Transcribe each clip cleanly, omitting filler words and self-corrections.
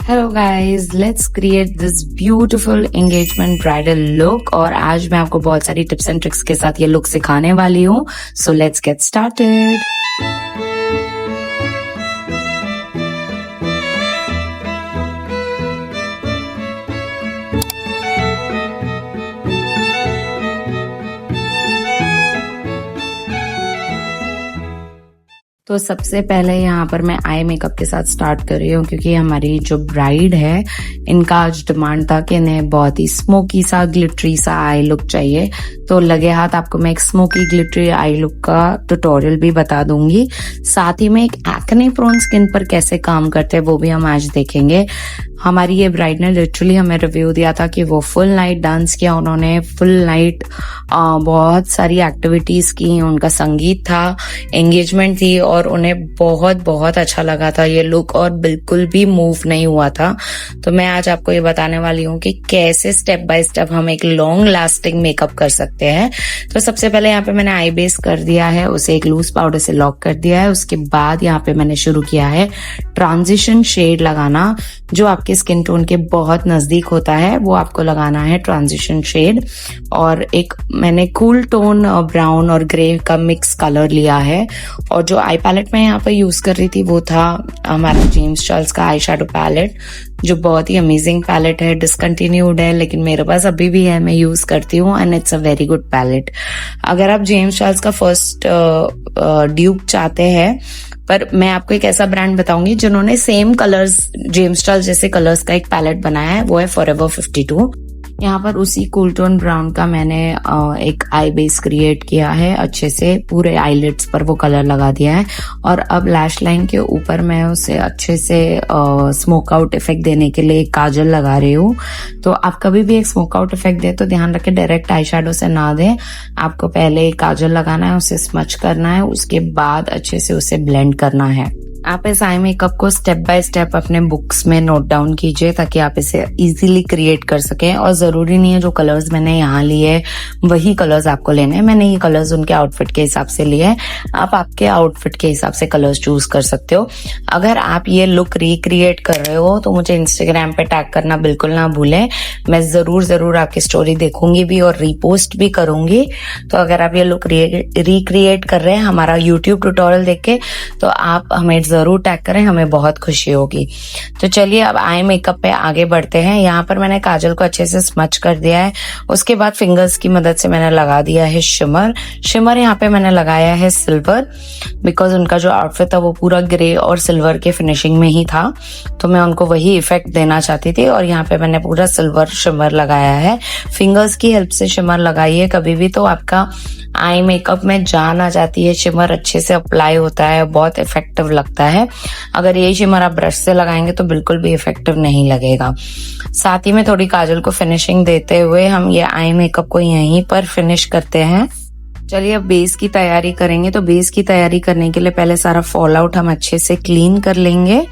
Hello guys, let's create this beautiful engagement bridal look. और आज मैं आपको बहुत सारी टिप्स एंड ट्रिक्स के साथ ये लुक सिखाने वाली हूँ। So let's get started. तो सबसे पहले यहाँ पर मैं आई मेकअप के साथ स्टार्ट कर रही हूँ, क्योंकि हमारी जो ब्राइड है इनका आज डिमांड था कि इन्हें बहुत ही स्मोकी सा ग्लिटरी सा आई लुक चाहिए। तो लगे हाथ आपको मैं एक स्मोकी ग्लिटरी आई लुक का ट्यूटोरियल भी बता दूंगी। साथ ही में एक एक्ने प्रोन स्किन पर कैसे काम करते हैं वो भी हम आज देखेंगे। हमारी ये ब्राइड ने लिटरली हमें रिव्यू दिया था कि वो फुल नाइट डांस किया, उन्होंने फुल नाइट बहुत सारी एक्टिविटीज की, उनका संगीत था, एंगेजमेंट थी और उन्हें बहुत बहुत अच्छा लगा था ये लुक और बिल्कुल भी मूव नहीं हुआ था। तो मैं आज आपको ये बताने वाली हूँ कि कैसे स्टेप बाय स्टेप हम एक लॉन्ग लास्टिंग मेकअप कर सकते हैं। तो सबसे पहले यहाँ पे मैंने आई बेस कर दिया है, उसे एक लूज पाउडर से लॉक कर दिया है। उसके बाद यहाँ पे मैंने शुरू किया है ट्रांजिशन शेड लगाना, जो आपके स्किन टोन के बहुत नजदीक होता है वो आपको लगाना है ट्रांजिशन शेड। और एक मैंने कूल टोन ब्राउन और ग्रे का मिक्स कलर लिया है। और जो आई पैलेट मैं यहाँ पर यूज कर रही थी वो था हमारा जेम्स चार्ल्स का आई शैडो पैलेट, जो बहुत ही अमेजिंग पैलेट है। डिसकंटिन्यूड है लेकिन मेरे पास अभी भी है, मैं यूज करती हूँ and it's a very good palette. अगर आप जेम्स चार्ल्स का फर्स्ट ड्यूक चाहते हैं, पर मैं आपको एक ऐसा ब्रांड बताऊंगी जिन्होंने सेम कलर्स जेम्स चार्ल्स जैसे कलर्स का एक पैलेट बनाया है, वो है फॉरएवर 52। यहाँ पर उसी कूल टोन ब्राउन का मैंने एक आई बेस क्रिएट किया है, अच्छे से पूरे आईलिड्स पर वो कलर लगा दिया है। और अब लैश लाइन के ऊपर मैं उसे अच्छे से स्मोक आउट इफेक्ट देने के लिए काजल लगा रही हूँ। तो आप कभी भी एक स्मोक आउट इफेक्ट दे तो ध्यान रखें डायरेक्ट आई शैडो से ना दें, आपको पहले काजल लगाना है, उसे स्मच करना है, उसके बाद अच्छे से उसे ब्लेंड करना है। आप इस आई मेकअप को स्टेप बाय स्टेप अपने बुक्स में नोट डाउन कीजिए ताकि आप इसे इजीली क्रिएट कर सकें। और जरूरी नहीं है जो कलर्स मैंने यहाँ लिए वही कलर्स आपको लेने हैं। मैंने ये कलर्स उनके आउटफिट के हिसाब से लिए हैं, आप आपके आउटफिट के हिसाब से कलर्स चूज कर सकते हो। अगर आप ये लुक रिक्रिएट कर रहे हो तो मुझे इंस्टाग्राम पे टैग करना बिल्कुल ना भूलें, मैं जरूर आपकी स्टोरी देखूंगी भी और रीपोस्ट भी करूंगी। तो अगर आप ये लुक रिक्रिएट कर रहे हैं हमारा यूट्यूब ट्यूटोरियल देख के, तो आप हमें जरूर टैग करें, हमें बहुत खुशी होगी। तो चलिए अब आई मेकअप पे आगे बढ़ते हैं। यहाँ पर मैंने काजल को अच्छे से स्मच कर दिया है, उसके बाद फिंगर्स की मदद से मैंने लगा दिया है शिमर यहाँ पे मैंने लगाया है सिल्वर, बिकॉज उनका जो आउटफिट था वो पूरा ग्रे और सिल्वर के फिनिशिंग में ही था, तो मैं उनको वही इफेक्ट देना चाहती थी। और यहाँ पे मैंने पूरा सिल्वर शिमर लगाया है। फिंगर्स की हेल्प से शिमर लगाइए कभी भी, तो आपका आई मेकअप में जान आ जाती है, शिमर अच्छे से अप्लाई होता है, बहुत इफेक्टिव लगता है। अगर यही शिमर आप ब्रश से लगाएंगे तो बिल्कुल भी इफेक्टिव नहीं लगेगा। साथ ही में थोड़ी काजल को फिनिशिंग देते हुए हम ये आई मेकअप को यहीं पर फिनिश करते हैं। चलिए अब बेस की तैयारी करेंगे। तो बेस की तैयारी करने के लिए पहले सारा फॉल आउट हम अच्छे से क्लीन कर लेंगे।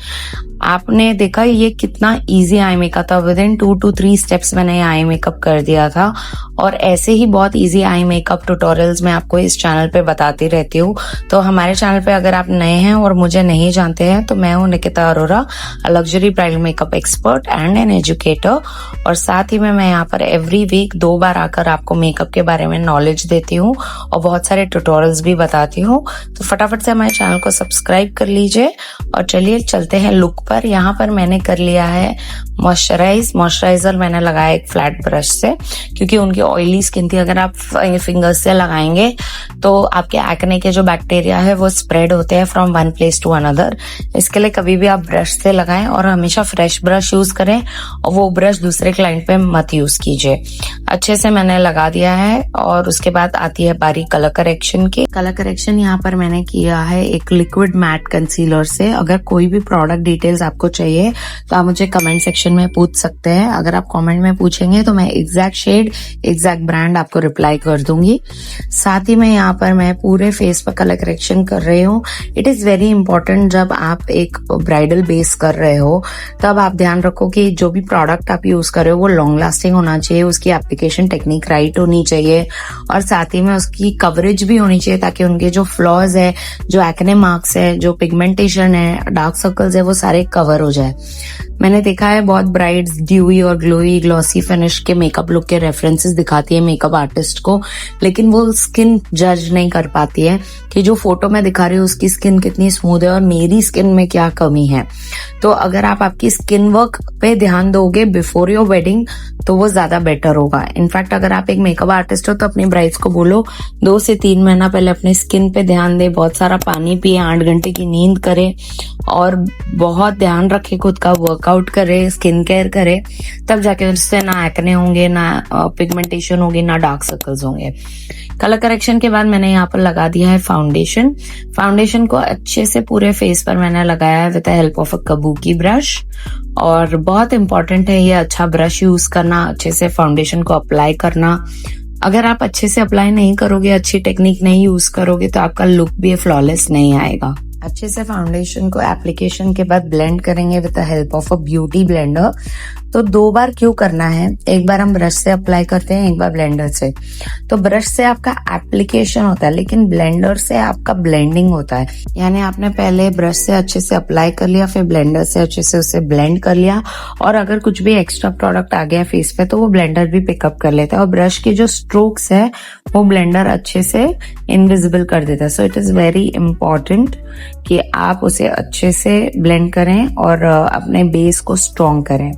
आपने देखा ये कितना इजी आई मेकअप था, विद इन 2 to 3 स्टेप्स मैंने ये आई मेकअप कर दिया था। और ऐसे ही बहुत इजी आई मेकअप ट्यूटोरियल्स मैं आपको इस चैनल पे बताती रहती हूँ। तो हमारे चैनल पे अगर आप नए हैं और मुझे नहीं जानते हैं तो मैं हूँ Nikita Arora, luxury bridal makeup expert and an educator. और साथ ही में मैं यहाँ पर एवरी वीक 2 बार आकर आपको मेकअप के बारे में नॉलेज देती हूँ और बहुत सारे ट्यूटोरियल्स भी बताती हूँ। तो फटाफट से हमारे चैनल को सब्सक्राइब कर लीजिए और चलिए चलते हैं लुक पर। यहाँ पर मैंने कर लिया है मॉइस्चराइजर मैंने लगाया एक फ्लैट ब्रश से, क्योंकि उनकी ऑयली स्किन थी। अगर आप फिंगर्स से लगाएंगे तो आपके एक्ने के जो बैक्टीरिया है वो स्प्रेड होते हैं from one place to another. इसके लिए कभी भी आप ब्रश से लगाएं और हमेशा फ्रेश ब्रश यूज करें और वो ब्रश दूसरे क्लाइंट पे मत यूज कीजिए। अच्छे से मैंने लगा दिया है। और उसके बाद आती है बारी कलर करेक्शन की। कलर करेक्शन यहाँ पर मैंने किया है एक लिक्विड मैट कंसीलर से। अगर कोई भी प्रोडक्ट डिटेल्स आपको चाहिए तो आप मुझे कमेंट सेक्शन में पूछ सकते हैं। अगर आप कमेंट में पूछेंगे तो मैं एग्जैक्ट शेड एग्जैक्ट ब्रांड आपको रिप्लाई कर दूंगी। साथ ही में यहाँ पर मैं पूरे फेस पर कलर करेक्शन कर रही हूँ। इट इज वेरी इंपॉर्टेंट, जब आप एक ब्राइडल बेस कर रहे हो तब आप ध्यान रखो कि जो भी प्रोडक्ट आप यूज कर रहे हो वो लॉन्ग लास्टिंग होना चाहिए, उसकी एप्लीकेशन टेक्निक राइट होनी चाहिए और साथ ही में की कवरेज भी होनी चाहिए ताकि उनके जो फ्लॉज है, जो एक्ने मार्क्स है, जो पिगमेंटेशन है, डार्क सर्कल्स है, वो सारे कवर हो जाए। मैंने देखा है बहुत ब्राइड्स ड्यूई और ग्लोई ग्लॉसी फिनिश के मेकअप लुक के रेफरेंसेस दिखाती है मेकअप आर्टिस्ट को, लेकिन वो स्किन जज नहीं कर पाती है कि जो फोटो में दिखा रही हूँ उसकी स्किन कितनी स्मूथ है और मेरी स्किन में क्या कमी है। तो अगर आप आपकी स्किन वर्क पे ध्यान दोगे बिफोर योर वेडिंग तो वो ज्यादा बेटर होगा। इनफैक्ट अगर आप एक मेकअप आर्टिस्ट हो तो अपनी ब्राइड्स को बोलो 2 से 3 महीना पहले अपनी स्किन पे ध्यान दे, बहुत सारा पानी पिए, 8 घंटे की नींद करे और बहुत ध्यान रखे खुद का, वर्कआउट करे, स्किन केयर करे, तब जाके उससे ना एक्ने होंगे, ना पिगमेंटेशन होगी, ना डार्क सर्कल्स होंगे। कलर करेक्शन के बाद मैंने यहाँ पर लगा दिया है फाउंडेशन। फाउंडेशन को अच्छे से पूरे फेस पर मैंने लगाया है with the help of a kabuki brush. और बहुत इंपॉर्टेंट है ये अच्छा ब्रश यूज करना, अच्छे से फाउंडेशन को अप्लाई करना। अगर आप अच्छे से अप्लाई नहीं करोगे, अच्छी टेक्निक नहीं यूज करोगे तो आपका लुक भी फ्लॉलेस नहीं आएगा। अच्छे से फाउंडेशन को एप्लीकेशन के बाद ब्लेंड करेंगे with the help of a beauty blender. तो 2 बार क्यों करना है, एक बार हम ब्रश से अप्लाई करते हैं, एक बार ब्लेंडर से। तो ब्रश से आपका एप्लीकेशन होता है लेकिन ब्लेंडर से आपका ब्लेंडिंग होता है, यानी आपने पहले ब्रश से अच्छे से अप्लाई कर लिया, फिर ब्लेंडर से अच्छे से उसे ब्लेंड कर लिया, और अगर कुछ भी एक्स्ट्रा प्रोडक्ट आ गया फेस पे तो वो ब्लेंडर भी पिकअप कर लेता है और ब्रश की जो स्ट्रोक्स है वो ब्लेंडर अच्छे से इनविजिबल कर देता है। सो इट इज वेरी इंपॉर्टेंट कि आप उसे अच्छे से ब्लेंड करें और अपने बेस को स्ट्रॉन्ग करें।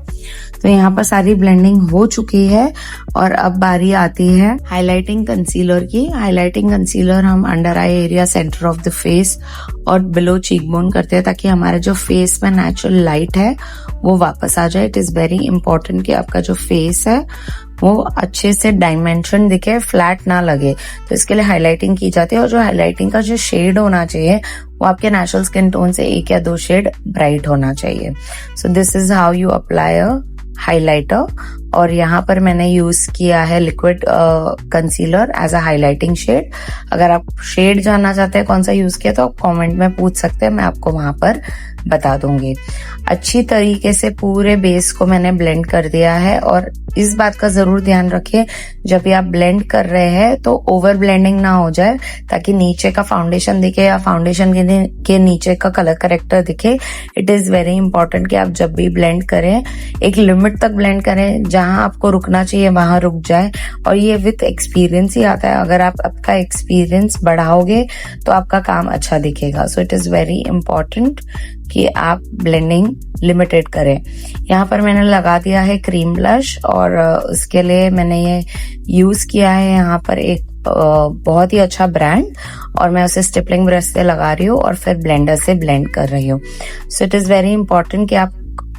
तो यहाँ पर सारी ब्लेंडिंग हो चुकी है और अब बारी आती है हाइलाइटिंग कंसीलर की। हाइलाइटिंग कंसीलर हम under eye area, centre of the face और बिलो चीक बोन करते हैं ताकि हमारे जो फेस में नेचुरल लाइट है वो वापस आ जाए। इट इज वेरी इंपॉर्टेंट कि आपका जो फेस है वो अच्छे से डायमेंशन दिखे, फ्लैट ना लगे, तो इसके लिए हाइलाइटिंग की जाती है। और जो हाइलाइटिंग का जो शेड होना चाहिए वो आपके नेचुरल स्किन टोन से 1 या 2 शेड ब्राइट होना चाहिए। So this is how you apply a highlighter. और यहाँ पर मैंने यूज किया है liquid concealer as a highlighting shade. अगर आप शेड जानना चाहते हैं कौन सा यूज किया तो आप कमेंट में पूछ सकते हैं, मैं आपको वहां पर बता दूंगी। अच्छी तरीके से पूरे बेस को मैंने ब्लेंड कर दिया है और इस बात का जरूर ध्यान रखिए जब भी आप ब्लेंड कर रहे हैं तो ओवर ब्लेंडिंग ना हो जाए ताकि नीचे का फाउंडेशन दिखे या फाउंडेशन के नीचे का कलर करेक्टर दिखे। इट इज वेरी इंपॉर्टेंट कि आप जब भी ब्लेंड करें एक लिमिट तक ब्लेंड करें, जहां आपको रुकना चाहिए वहां रुक जाए। और ये विथ एक्सपीरियंस ही आता है, अगर आप आपका एक्सपीरियंस बढ़ाओगे तो आपका काम अच्छा दिखेगा। सो इट इज वेरी इंपॉर्टेंट कि आप ब्लेंडिंग लिमिटेड करें। यहाँ पर मैंने लगा दिया है क्रीम ब्लश और उसके लिए मैंने ये यूज किया है यहाँ पर एक बहुत ही अच्छा ब्रांड, और मैं उसे स्टिपलिंग ब्रश से लगा रही हूँ और फिर ब्लेंडर से ब्लेंड कर रही हूँ। सो इट इज वेरी इंपॉर्टेंट कि आप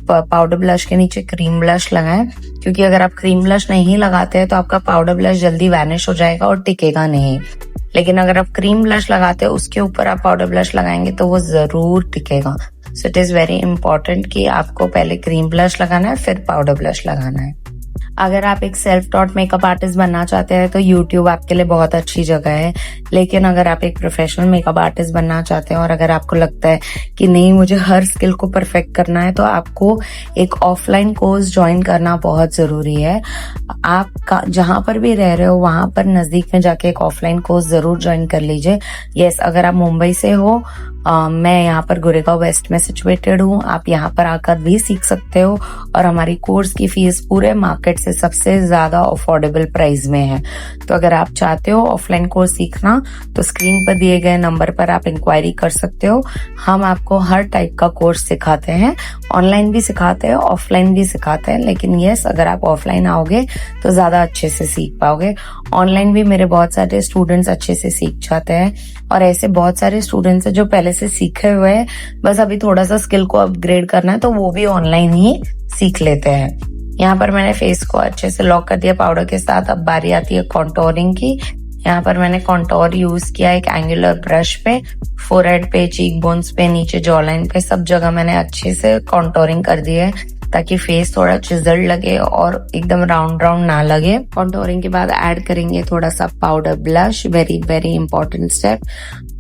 पाउडर ब्लश के नीचे क्रीम ब्लश लगाएं, क्योंकि अगर आप क्रीम ब्लश नहीं लगाते हैं तो आपका पाउडर ब्लश जल्दी वैनिश हो जाएगा और टिकेगा नहीं। लेकिन अगर आप क्रीम ब्लश लगाते हैं उसके ऊपर आप पाउडर ब्लश लगाएंगे तो वो जरूर टिकेगा। So it is very important कि आपको पहले क्रीम ब्लश लगाना है फिर पाउडर ब्लश लगाना है। अगर आप एक सेल्फ टॉट मेकअप आर्टिस्ट बनना चाहते हैं तो YouTube आपके लिए बहुत अच्छी जगह है, लेकिन अगर आप एक प्रोफेशनल मेकअप आर्टिस्ट बनना चाहते हैं और अगर आपको लगता है कि नहीं मुझे हर स्किल को परफेक्ट करना है तो आपको एक ऑफलाइन कोर्स ज्वाइन करना बहुत जरूरी है। आप जहां पर भी रह रहे हो वहां पर नजदीक में जाके एक ऑफलाइन कोर्स जरूर ज्वाइन कर लीजिए। यस, अगर आप मुंबई से हो, मैं यहाँ पर गोरेगांव वेस्ट में सिचुएटेड हूँ, आप यहाँ पर आकर भी सीख सकते हो और हमारी कोर्स की फीस पूरे मार्केट से सबसे ज्यादा अफोर्डेबल प्राइस में है। तो अगर आप चाहते हो ऑफलाइन कोर्स सीखना तो स्क्रीन पर दिए गए नंबर पर आप इंक्वायरी कर सकते हो। हम आपको हर टाइप का कोर्स सिखाते हैं, ऑनलाइन भी सिखाते हैं, ऑफलाइन भी सिखाते हैं। लेकिन यस, अगर आप ऑफलाइन आओगे तो ज्यादा अच्छे से सीख पाओगे। ऑनलाइन भी मेरे बहुत सारे स्टूडेंट्स अच्छे से सीख जाते हैं और ऐसे बहुत सारे स्टूडेंट्स हैं जो पहले से सीखे हुए हैं, बस अभी थोड़ा सा स्किल को अपग्रेड करना है तो वो भी ऑनलाइन ही सीख लेते हैं। यहाँ पर मैंने फेस को अच्छे से लॉक कर दिया पाउडर के साथ। अब बारी आती है कॉन्टोरिंग की। यहाँ पर मैंने कॉन्टोर यूज किया एक एंगुलर ब्रश पे, फोरहेड पे, चीक बोन्स पे, नीचे जॉलाइन पे, सब जगह मैंने अच्छे से कॉन्टोरिंग कर दी है ताकि फेस थोड़ा चिजल्ड लगे और एकदम राउंड राउंड ना लगे। कॉन्टोरिंग के बाद ऐड करेंगे थोड़ा सा powder blush, very very important step.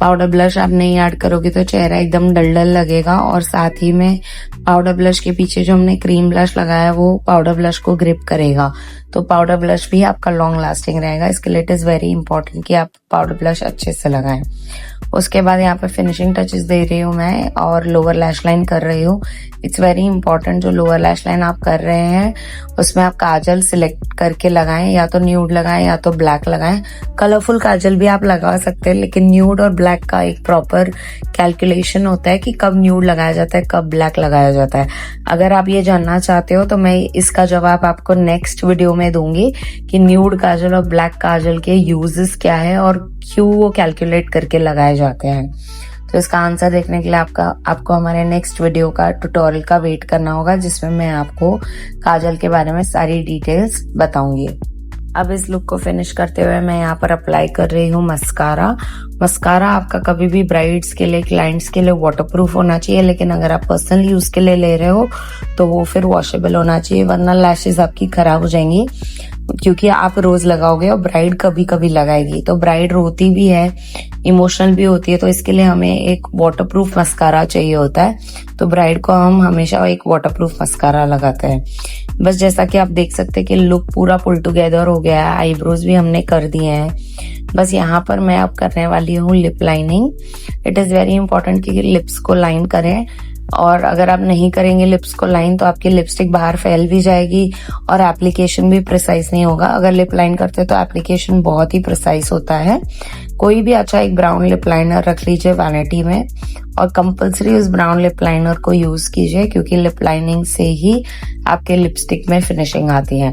Powder blush आप नहीं ऐड करोगे तो चेहरा एकदम डल डल लगेगा और साथ ही में पाउडर ब्लश के पीछे जो हमने क्रीम ब्लश लगाया वो पाउडर ब्लश को ग्रिप करेगा, तो पाउडर ब्लश भी आपका लॉन्ग लास्टिंग रहेगा। इसके लिए इट इज वेरी इंपॉर्टेंट कि आप पाउडर ब्लश अच्छे से लगाएं। उसके बाद यहाँ पे फिनिशिंग टचेस दे रही हूँ मैं और लोअर लैश लाइन कर रही हूँ। इट्स वेरी इंपॉर्टेंट, जो लोअर लैश लाइन आप कर रहे हैं उसमें आप काजल सिलेक्ट करके लगाएं, या तो न्यूड लगाएं या तो ब्लैक लगाएं। कलरफुल काजल भी आप लगा सकते हैं, लेकिन न्यूड और ब्लैक का एक प्रॉपर कैलकुलेशन होता है कि कब न्यूड लगाया जाता है, कब ब्लैक लगाया जाता है। अगर आप ये जानना चाहते हो तो मैं इसका जवाब आपको नेक्स्ट वीडियो में दूंगी कि न्यूड काजल और ब्लैक काजल के यूजेस क्या है और क्यों वो कैलकुलेट करके लगाए जाते हैं। तो इसका आंसर देखने के लिए आपको हमारे नेक्स्ट वीडियो का ट्यूटोरियल का वेट करना होगा, जिसमें मैं आपको काजल के बारे में सारी डिटेल्स बताऊंगी। अब इस लुक को फिनिश करते हुए मैं यहाँ पर अप्लाई कर रही हूँ मस्कारा। मस्कारा आपका कभी भी ब्राइड्स के लिए, क्लाइंट्स के लिए वाटरप्रूफ होना चाहिए, लेकिन अगर आप पर्सनल यूज के लिए ले रहे हो तो वो फिर वॉशेबल होना चाहिए, वरना लैशेज आपकी खराब हो जाएंगी, क्योंकि आप रोज लगाओगे और ब्राइड कभी कभी लगाएगी। तो ब्राइड रोती भी है, इमोशनल भी होती है, तो इसके लिए हमें एक वाटरप्रूफ मस्कारा चाहिए होता है। तो ब्राइड को हम हमेशा एक वाटरप्रूफ मस्कारा लगाते हैं। बस जैसा कि आप देख सकते हैं कि लुक पूरा पुल टुगेदर हो गया है, आईब्रोज भी हमने कर दिए हैं। बस यहाँ पर मैं अब करने वाली हूँ lip lining. It is very important कि लिप्स को लाइन करें, और अगर आप नहीं करेंगे लिप्स को लाइन तो आपकी लिपस्टिक बाहर फैल भी जाएगी और एप्लीकेशन भी प्रिसाइज नहीं होगा। अगर लिप लाइन करते हैं तो एप्लीकेशन बहुत ही प्रिसाइज होता है। कोई भी अच्छा एक ब्राउन लिप लाइनर रख लीजिए वैनिटी में, और कंपलसरी उस ब्राउन लिप लाइनर को यूज कीजिए, क्योंकि लिप लाइनिंग से ही आपके लिपस्टिक में फिनिशिंग आती है।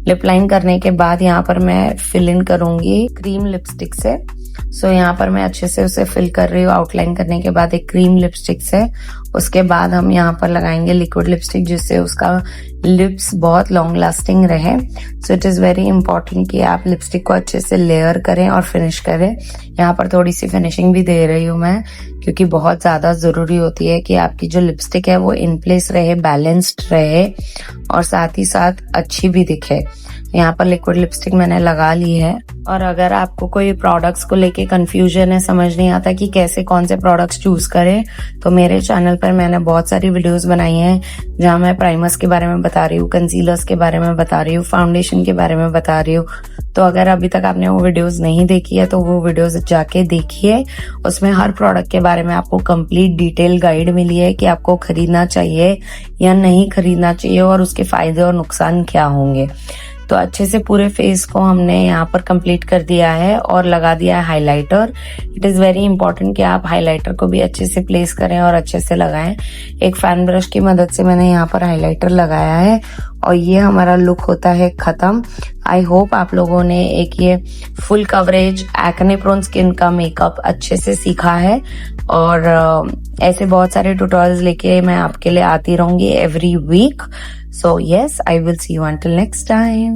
लिप लाइन करने के बाद यहाँ पर मैं फिल इन करूंगी क्रीम लिपस्टिक से। सो यहाँ पर मैं अच्छे से उसे फिल कर रही हूँ आउटलाइन करने के बाद एक क्रीम लिपस्टिक से। उसके बाद हम यहाँ पर लगाएंगे लिक्विड लिपस्टिक, जिससे उसका लिप्स बहुत लॉन्ग लास्टिंग रहे। सो इट इज वेरी इंपॉर्टेंट कि आप लिपस्टिक को अच्छे से लेयर करें और फिनिश करें। यहाँ पर थोड़ी सी फिनिशिंग भी दे रही हूँ मैं, क्योंकि बहुत ज्यादा जरूरी होती है कि आपकी जो लिपस्टिक है वो इन प्लेस रहे, बैलेंस्ड रहे और साथ ही साथ अच्छी भी दिखे। यहाँ पर लिक्विड लिपस्टिक मैंने लगा ली है। और अगर आपको कोई प्रोडक्ट्स को लेके कंफ्यूजन है, समझ नहीं आता कि कैसे कौन से प्रोडक्ट्स चूज करें, तो मेरे चैनल पर मैंने बहुत सारी वीडियोस बनाई हैं जहां मैं प्राइमर्स के बारे में बता रही हूँ, कंसीलर्स के बारे में बता रही हूँ, फाउंडेशन के बारे में बता रही हूँ। तो अगर अभी तक आपने वो वीडियोस नहीं देखी है तो वो वीडियोस जाके देखिए। उसमें हर प्रोडक्ट के बारे में आपको कंप्लीट डिटेल गाइड मिली है कि आपको खरीदना चाहिए या नहीं खरीदना चाहिए और उसके फायदे और नुकसान क्या होंगे। तो अच्छे से पूरे फेस को हमने यहाँ पर कंप्लीट कर दिया है और लगा दिया है highlighter. It is very important कि आप हाइलाइटर को भी अच्छे से प्लेस करें और अच्छे से लगाएं। एक फैन ब्रश की मदद से मैंने यहाँ पर हाइलाइटर लगाया है और ये हमारा लुक होता है खत्म। आई होप आप लोगों ने एक ये full coverage acne prone skin का मेकअप अच्छे से सीखा है, और ऐसे बहुत सारे ट्यूटोरियल्स लेके मैं आपके लिए आती रहूंगी every week. So yes, I will see you until next time.